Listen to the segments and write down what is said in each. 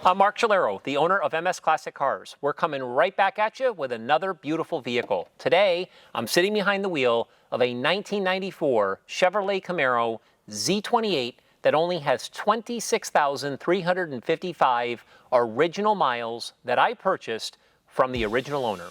I'm Mark Chalero, the owner of MS Classic Cars. We're coming right back at you with another beautiful vehicle. Today, I'm sitting behind the wheel of a 1994 Chevrolet Camaro Z28 that only has 26,355 original miles that I purchased from the original owner.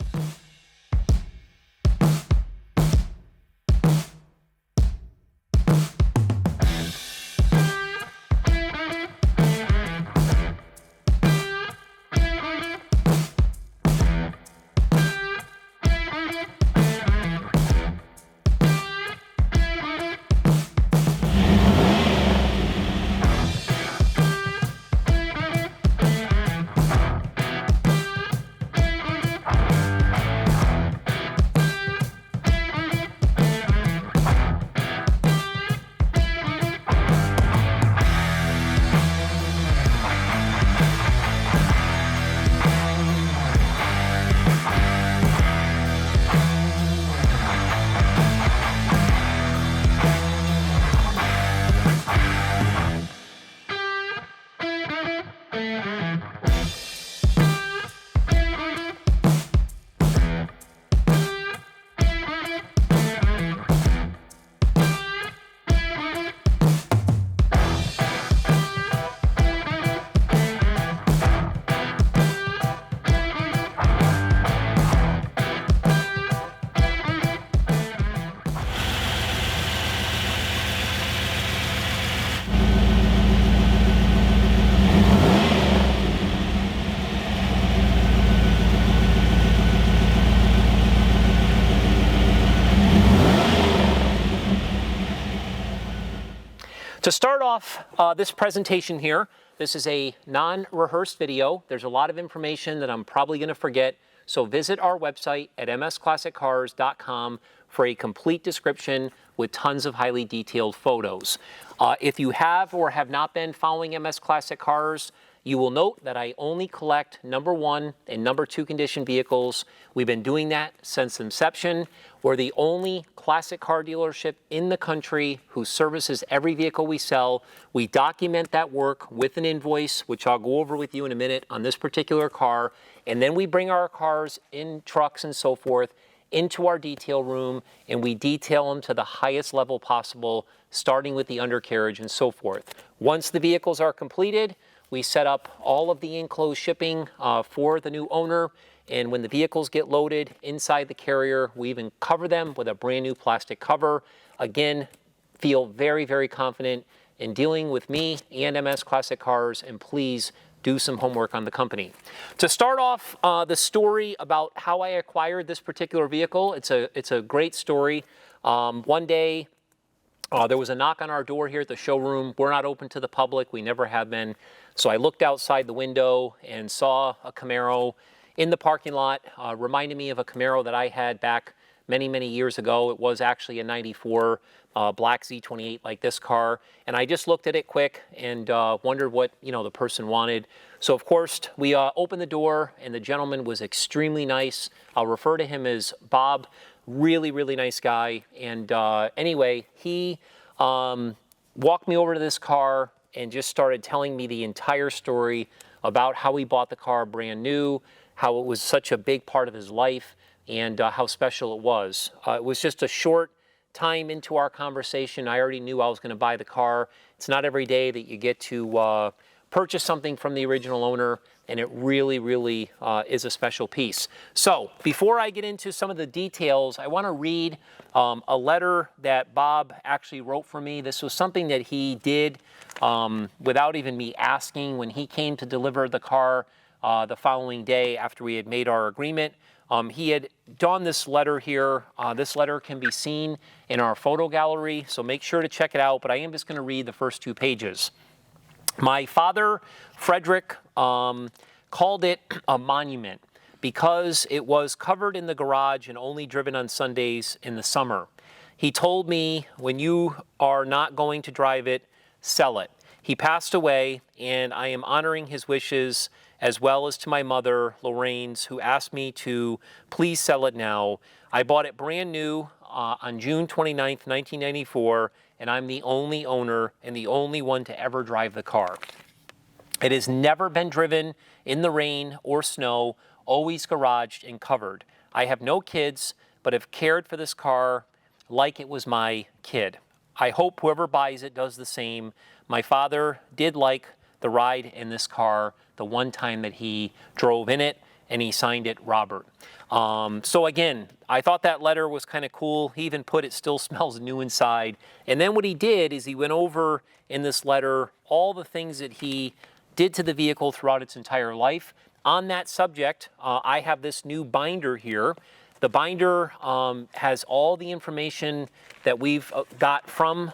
To start off this presentation here, this is a non-rehearsed video. There's a lot of information that I'm probably going to forget, so visit our website at msclassiccars.com for a complete description with tons of highly detailed photos. If you have or have not been following MS Classic Cars, you will note that I only collect number 1 and number 2 condition vehicles. We've been doing that since inception. We're the only classic car dealership in the country who services every vehicle we sell. We document that work with an invoice, which I'll go over with you in a minute on this particular car. And then we bring our cars in trucks and so forth into our detail room, and we detail them to the highest level possible, starting with the undercarriage and so forth. Once the vehicles are completed, we set up all of the enclosed shipping for the new owner, and when the vehicles get loaded inside the carrier, we even cover them with a brand new plastic cover. Again, feel very, very confident in dealing with me and MS Classic Cars, and please do some homework on the company. To start off the story about how I acquired this particular vehicle, it's a great story. One day, there was a knock on our door here at the showroom. We're not open to the public. We never have been. So I looked outside the window and saw a Camaro in the parking lot. Reminded me of a Camaro that I had back many, many years ago. It was actually a 94 black Z28 like this car. And I just looked at it quick and wondered what the person wanted. So of course we opened the door, and the gentleman was extremely nice. I'll refer to him as Bob. Really, really nice guy. And anyway, he walked me over to this car and just started telling me the entire story about how he bought the car brand new, how it was such a big part of his life, and how special it was. It was just a short time into our conversation. I already knew I was going to buy the car. It's not every day that you get to purchase something from the original owner, and it really, really is a special piece. So before I get into some of the details, I want to read a letter that Bob actually wrote for me. This was something that he did without even me asking when he came to deliver the car the following day after we had made our agreement. He had done this letter here. This letter can be seen in our photo gallery, so make sure to check it out, but I am just going to read the first 2 pages. My father, Frederick, called it a monument because it was covered in the garage and only driven on Sundays in the summer. He told me, when you are not going to drive it, sell it. He passed away, and I am honoring his wishes, as well as to my mother, Lorraine's, who asked me to please sell it now. I bought it brand new on June 29th, 1994, and I'm the only owner and the only one to ever drive the car. It has never been driven in the rain or snow, always garaged and covered. I have no kids, but have cared for this car like it was my kid. I hope whoever buys it does the same. My father did like the ride in this car the one time that he drove in it, and he signed it Robert. So again, I thought that letter was kind of cool. He even put, "It still smells new inside." And then what he did is he went over in this letter all the things that he did to the vehicle throughout its entire life. On that subject, I have this new binder here. The binder has all the information that we've got from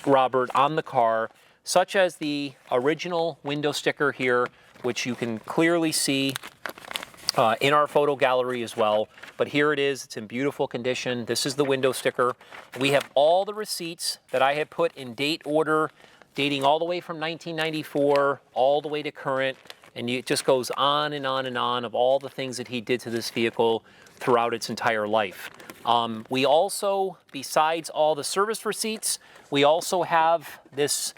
Robert on the car, such as the original window sticker here, which you can clearly see in our photo gallery as well. But here it is. It's in beautiful condition. This is the window sticker. We have all the receipts that I have put in date order, dating all the way from 1994 all the way to current, and it just goes on and on and on of all the things that he did to this vehicle throughout its entire life. We also, besides all the service receipts, we also have this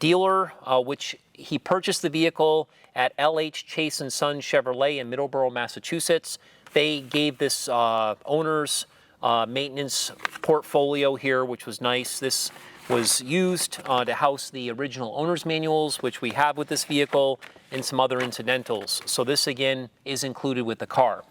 dealer, which he purchased the vehicle at LH Chase & Son Chevrolet in Middleborough, Massachusetts. They gave this owner's maintenance portfolio here, which was nice. This was used to house the original owner's manuals, which we have with this vehicle, and some other incidentals. So this, again, is included with the car.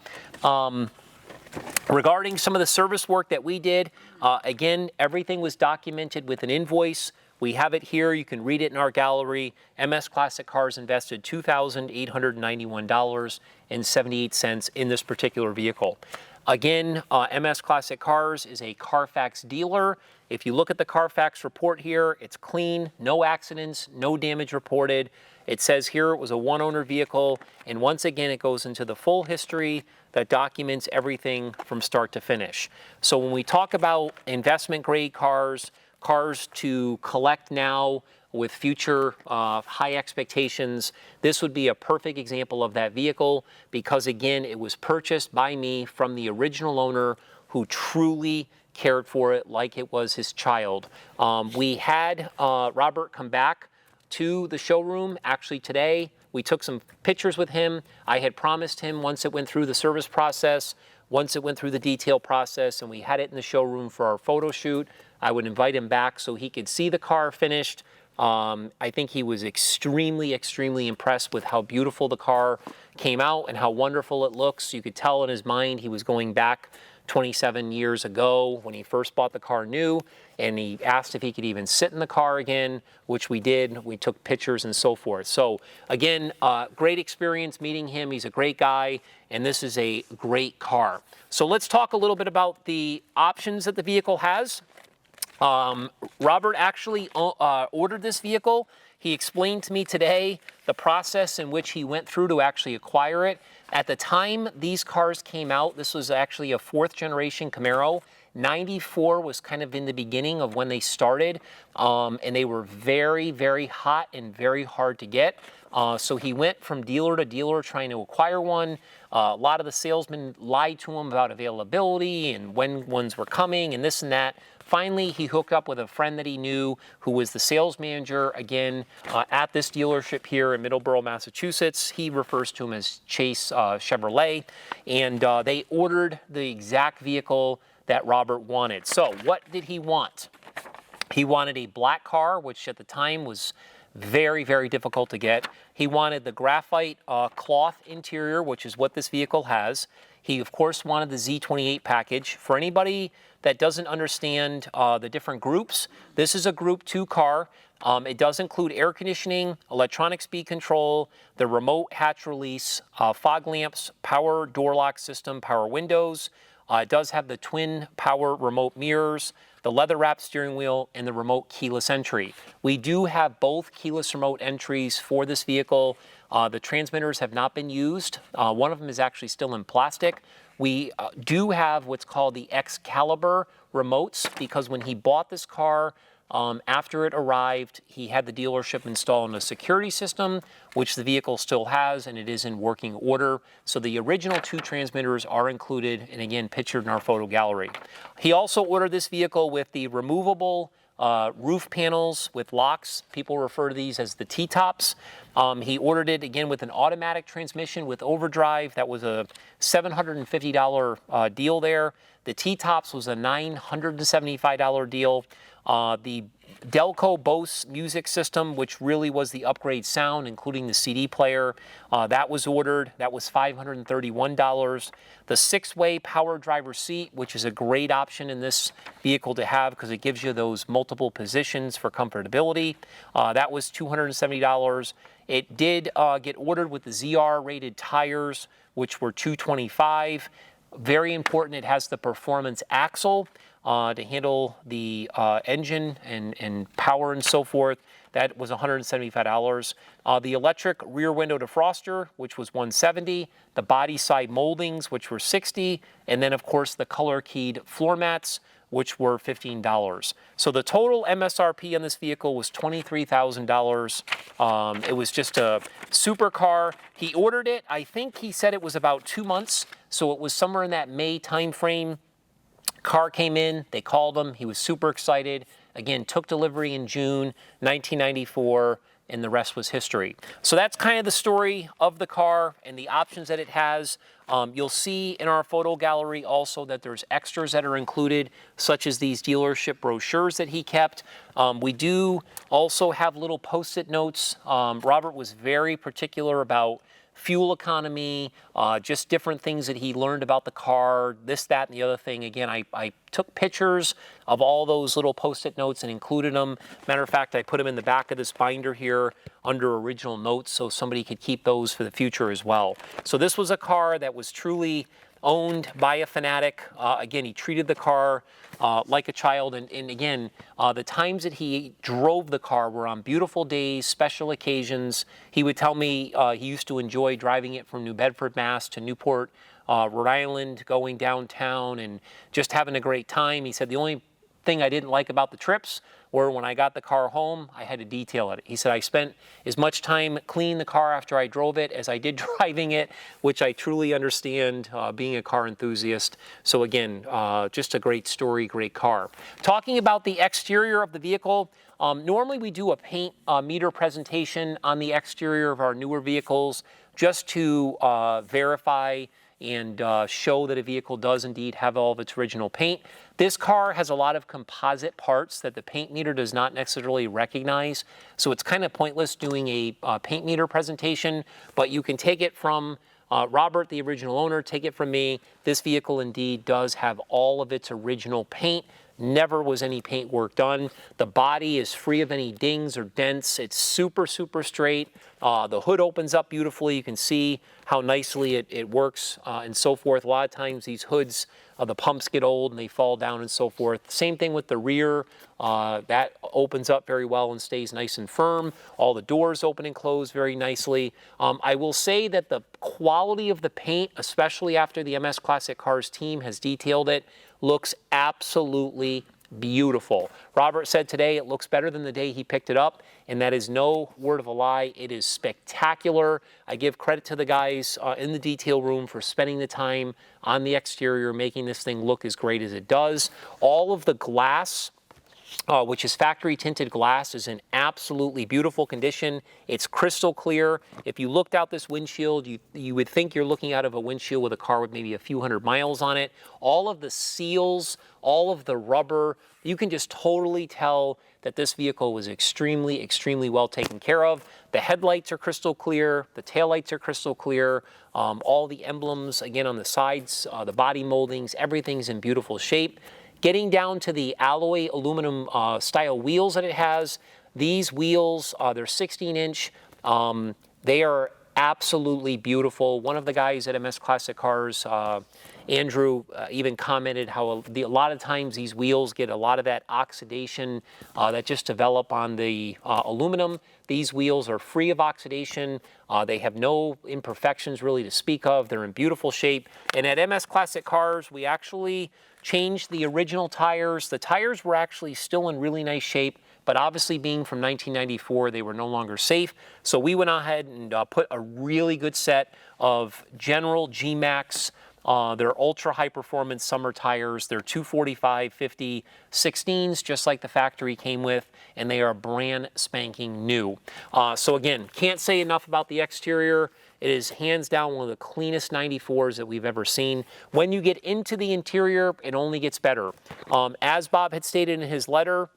Regarding some of the service work that we did, again, everything was documented with an invoice. We have it here. You can read it in our gallery. MS Classic Cars invested $2,891.78 in this particular vehicle. Again, MS Classic Cars is a Carfax dealer. If you look at the Carfax report here, it's clean, no accidents, no damage reported. It says here it was a one-owner vehicle, and once again, it goes into the full history that documents everything from start to finish. So when we talk about investment-grade cars, cars to collect now with future high expectations, this would be a perfect example of that vehicle, because again, it was purchased by me from the original owner who truly cared for it like it was his child. We had Robert come back to the showroom actually today. We took some pictures with him. I had promised him, once it went through the service process, once it went through the detail process, and we had it in the showroom for our photo shoot, I would invite him back so he could see the car finished. I think he was extremely, extremely impressed with how beautiful the car came out and how wonderful it looks. You could tell in his mind he was going back 27 years ago when he first bought the car new, and he asked if he could even sit in the car again, which we did. We took pictures and so forth. So again, great experience meeting him. He's a great guy, and this is a great car. So let's talk a little bit about the options that the vehicle has. Robert actually ordered this vehicle. He explained to me today the process in which he went through to actually acquire it. At the time these cars came out, this was actually a 4th generation Camaro. 94 was kind of in the beginning of when they started, and they were very, very hot and very hard to get. So he went from dealer to dealer trying to acquire one. A lot of the salesmen lied to him about availability and when ones were coming and this and that. Finally, he hooked up with a friend that he knew who was the sales manager, again, at this dealership here in Middleborough, Massachusetts. He refers to him as Chase Chevrolet, and they ordered the exact vehicle that Robert wanted. So what did he want? He wanted a black car, which at the time was very, very difficult to get. He wanted the graphite cloth interior, which is what this vehicle has. He, of course, wanted the Z28 package. For anybody that doesn't understand the different groups, this is a Group 2 car. It does include air conditioning, electronic speed control, the remote hatch release, fog lamps, power door lock system, power windows. It does have the twin power remote mirrors, the leather-wrapped steering wheel, and the remote keyless entry. We do have both keyless remote entries for this vehicle. The transmitters have not been used. One of them is actually still in plastic. We do have what's called the Excalibur remotes, because when he bought this car, after it arrived, he had the dealership install a security system, which the vehicle still has, and it is in working order. So the original 2 transmitters are included, and again, pictured in our photo gallery. He also ordered this vehicle with the removable roof panels with locks. People refer to these as the T-tops. He ordered it again with an automatic transmission with overdrive. That was a $750 deal there. The T-tops was a $975 deal. The Delco Bose music system, which really was the upgrade sound, including the CD player, that was ordered. That was $531. The 6-way power driver seat, which is a great option in this vehicle to have because it gives you those multiple positions for comfortability. That was $270. It did get ordered with the ZR rated tires, which were $225. Very important, it has the performance axle to handle the engine and power and so forth. That was $175. The electric rear window defroster, which was $170. The body side moldings, which were $60. And then, of course, the color keyed floor mats, which were $15. So the total MSRP on this vehicle was $23,000. It was just a super car. He ordered it, I think he said it was about 2 months. So it was somewhere in that May timeframe. Car came in, they called him, he was super excited. Again, took delivery in June 1994, and the rest was history. So that's kind of the story of the car and the options that it has. You'll see in our photo gallery also that there's extras that are included, such as these dealership brochures that he kept. We do also have little post-it notes. Robert was very particular about fuel economy, just different things that he learned about the car, this, that, and the other thing. Again, I took pictures of all those little post-it notes and included them. Matter of fact, I put them in the back of this binder here under original notes so somebody could keep those for the future as well. So this was a car that was truly owned by a fanatic. Again, he treated the car like a child. And again, the times that he drove the car were on beautiful days, special occasions. He would tell me he used to enjoy driving it from New Bedford, Mass to Newport, Rhode Island, going downtown and just having a great time. He said the only thing I didn't like about the trips were when I got the car home, I had to detail it. He said I spent as much time cleaning the car after I drove it as I did driving it, which I truly understand being a car enthusiast. So again, just a great story, great car. Talking about the exterior of the vehicle, normally we do a paint meter presentation on the exterior of our newer vehicles just to verify and show that a vehicle does indeed have all of its original paint. This car has a lot of composite parts that the paint meter does not necessarily recognize, so it's kind of pointless doing a paint meter presentation, but you can take it from Robert, the original owner, take it from me. This vehicle indeed does have all of its original paint. Never was any paint work done. The body is free of any dings or dents. It's super, super straight. The hood opens up beautifully. You can see how nicely it works and so forth. A lot of times these hoods, the pumps get old and they fall down and so forth. Same thing with the rear. That opens up very well and stays nice and firm. All the doors open and close very nicely. I will say that the quality of the paint, especially after the MS Classic Cars team has detailed it, looks absolutely beautiful. Robert said today it looks better than the day he picked it up, and that is no word of a lie. It is spectacular. I give credit to the guys in the detail room for spending the time on the exterior, making this thing look as great as it does. All of the glass, which is factory tinted glass, is in absolutely beautiful condition. It's crystal clear. If you looked out this windshield, you would think you're looking out of a windshield with a car with maybe a few hundred miles on it. All of the seals, all of the rubber, you can just totally tell that this vehicle was extremely, extremely well taken care of. The headlights are crystal clear. The taillights are crystal clear. All the emblems, again, on the sides, the body moldings, everything's in beautiful shape. Getting down to the alloy aluminum style wheels that it has, these wheels, they're 16-inch. They are absolutely beautiful. One of the guys at MS Classic Cars, Andrew, even commented how a lot of times these wheels get a lot of that oxidation that just develop on the aluminum. These wheels are free of oxidation. They have no imperfections really to speak of. They're in beautiful shape. And at MS Classic Cars, we actually changed the original tires. The tires were actually still in really nice shape, but obviously being from 1994, they were no longer safe. So we went ahead and put a really good set of General G-Max They're ultra high performance summer tires. They're 245/50 16s, just like the factory came with, and they are brand spanking new. So again, can't say enough about the exterior. It is hands down one of the cleanest 94s that we've ever seen. When you get into the interior, it only gets better. As Bob had stated in his letter,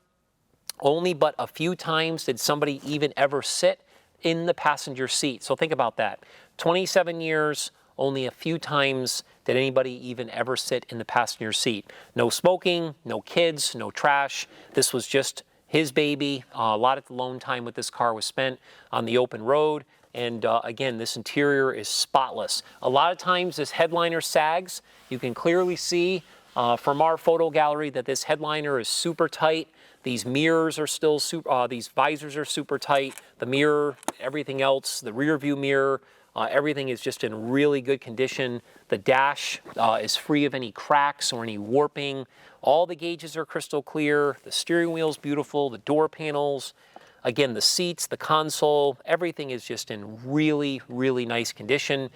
only but a few times did somebody even ever sit in the passenger seat. So think about that. 27 years, only a few times did anybody even ever sit in the passenger seat. No smoking, no kids, no trash. This was just his baby. A lot of alone time with this car was spent on the open road. And again, this interior is spotless. A lot of times this headliner sags. You can clearly see from our photo gallery that this headliner is super tight. These mirrors are still these visors are super tight. The mirror, everything else, the rear view mirror, everything is just in really good condition. The dash is free of any cracks or any warping. All the gauges are crystal clear. The steering wheel is beautiful. The door panels, again, the seats, the console, everything is just in really, really nice condition.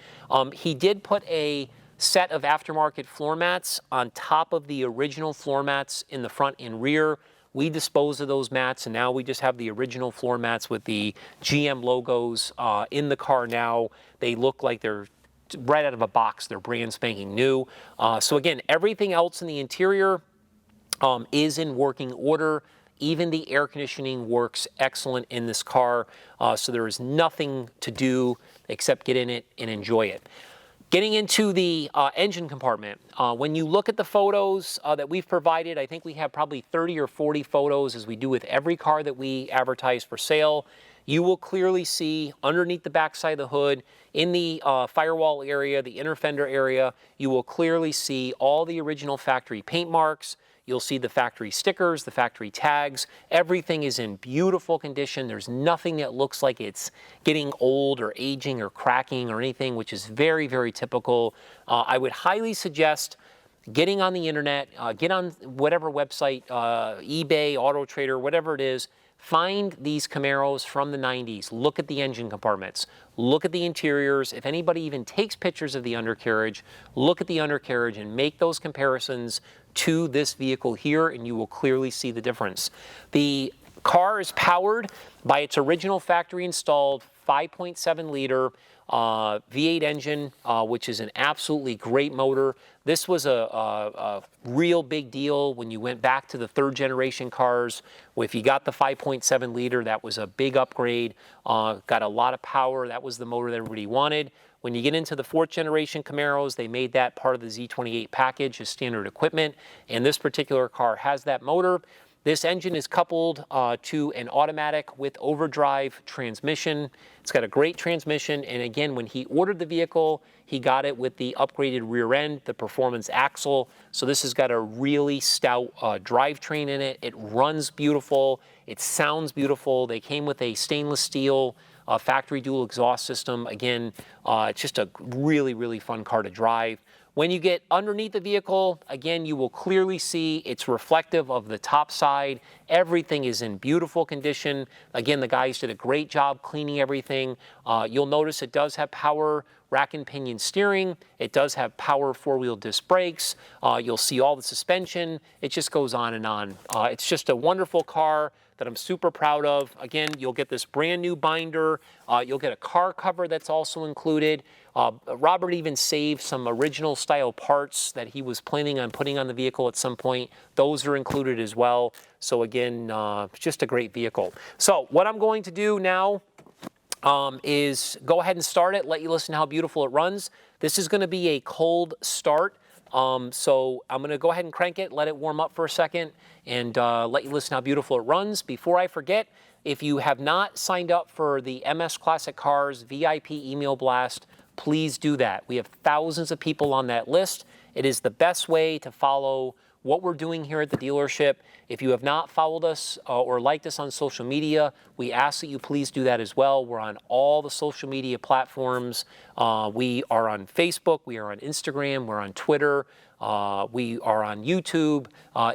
He did put a set of aftermarket floor mats on top of the original floor mats in the front and rear. We disposed of those mats, and now we just have the original floor mats with the GM logos in the car now. They look like they're right out of a box. They're brand spanking new. So again, everything else in the interior is in working order. Even the air conditioning works excellent in this car. So there is nothing to do except get in it and enjoy it. Getting into the engine compartment, when you look at the photos that we've provided, I think we have probably 30 or 40 photos, as we do with every car that we advertise for sale. You will clearly see underneath the backside of the hood, in the firewall area, the inner fender area, you will clearly see all the original factory paint marks. You'll see the factory stickers, the factory tags. Everything is in beautiful condition. There's nothing that looks like it's getting old or aging or cracking or anything, which is very, very typical. I would highly suggest getting on the internet, get on whatever website, eBay, Auto Trader, whatever it is. Find these Camaros from the 90s. Look at the engine compartments. Look at the interiors. If anybody even takes pictures of the undercarriage, look at the undercarriage and make those comparisons to this vehicle here, and you will clearly see the difference. The car is powered by its original factory installed 5.7 liter V8 engine, which is an absolutely great motor. This was a real big deal when you went back to the third generation cars. If you got the 5.7 liter, that was a big upgrade. Got a lot of power. That was the motor that everybody wanted. When you get into the fourth generation Camaros, they made that part of the Z28 package as standard equipment, and this particular car has that motor. This engine is coupled to an automatic with overdrive transmission. It's got a great transmission, and again, when he ordered the vehicle, he got it with the upgraded rear end, the performance axle. So this has got a really stout drivetrain in it. It runs beautiful. It sounds beautiful. They came with a stainless steel factory dual exhaust system. Again, it's just a really, really fun car to drive. When you get underneath the vehicle, again, you will clearly see it's reflective of the top side. Everything is in beautiful condition. Again, the guys did a great job cleaning everything. You'll notice it does have power rack and pinion steering. It does have power four-wheel disc brakes. You'll see all the suspension. It just goes on and on. It's just a wonderful car that I'm super proud of. Again, you'll get this brand new binder. You'll get a car cover that's also included. Robert even saved some original style parts that he was planning on putting on the vehicle at some point. Those are included as well. So again, just a great vehicle. So what I'm going to do now is go ahead and start it, let you listen to how beautiful it runs. This is going to be a cold start. So I'm going to go ahead and crank it, let it warm up for a second, and let you listen how beautiful it runs. Before I forget, if you have not signed up for the MS Classic Cars VIP email blast, please do that. We have thousands of people on that list. It is the best way to follow what we're doing here at the dealership. If you have not followed us or liked us on social media, we ask that you please do that as well. We're on all the social media platforms. We are on Facebook, we are on Instagram, we're on Twitter, we are on YouTube,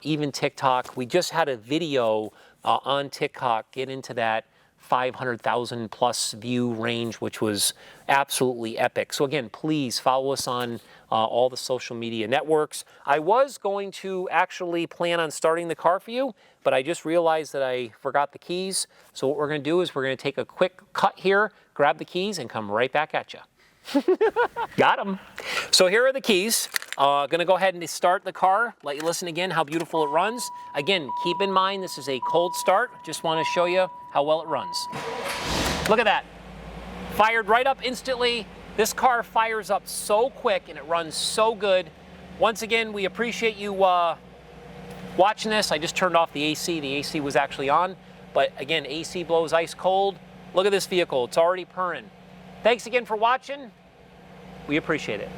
even TikTok. We just had a video on TikTok. Get into that 500,000 plus view range, which was absolutely epic. So again, please follow us on all the social media networks. I was going to actually plan on starting the car for you, but I just realized that I forgot the keys. So what we're going to do is we're going to take a quick cut here, grab the keys, and come right back at you. Got them. So here are the keys. Gonna go ahead and start the car. Let you listen again how beautiful it runs. Again, keep in mind this is a cold start. Just want to show you how well it runs. Look at that. Fired right up instantly. This car fires up so quick and it runs so good. Once again, we appreciate you watching this. I just turned off the AC. The AC was actually on. But again, AC blows ice cold. Look at this vehicle. It's already purring. Thanks again for watching. We appreciate it.